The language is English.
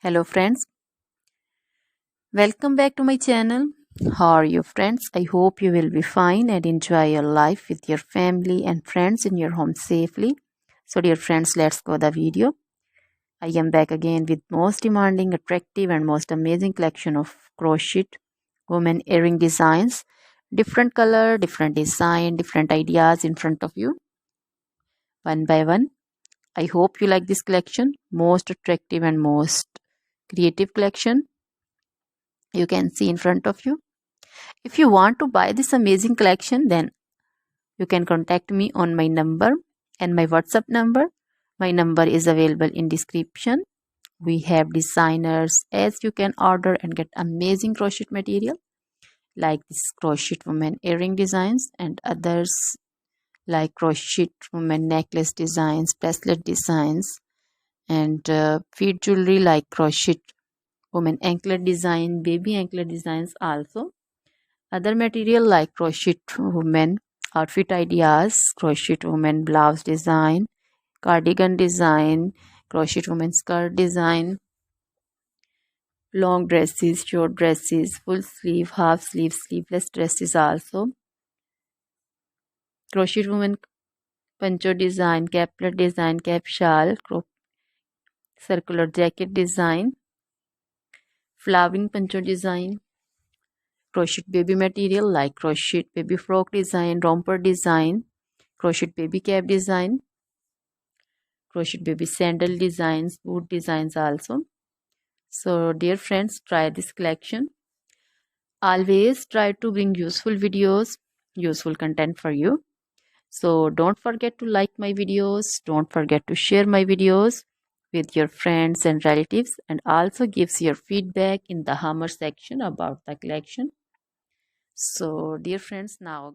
Hello friends, welcome back to my channel. How are you friends? I hope you will be fine and enjoy your life with your family and friends in your home safely. So dear friends, let's go the video. I am back again with most demanding, attractive and most amazing collection of crochet women earring designs. Different color, different design, different ideas in front of you. One by one. I hope you like this collection. Most attractive and most creative collection you can see in front of you. If you want to buy this amazing collection, then you can contact me on my number and my WhatsApp number. My number is available in description. We have designers as you can order and get amazing crochet material like this crochet woman earring designs and others like crochet woman necklace designs, bracelet designs and feet jewelry like crochet woman anklet design, baby anklet designs also. Other material like crochet women outfit ideas, crochet women blouse design, cardigan design, crochet women skirt design, long dresses, short dresses, full sleeve, half sleeve, sleeveless dresses also. Crochet women poncho design, caplet design, cap shawl, circular jacket design, flowering poncho design, crochet baby material like crochet baby frock design, romper design, crochet baby cap design, crochet baby sandal designs, boot designs also. So dear friends, try this collection. Always try to bring useful videos, useful content for you. So don't forget to like my videos, don't forget to share my videos with your friends and relatives, and also gives your feedback in the hammer section about the collection. So dear friends, now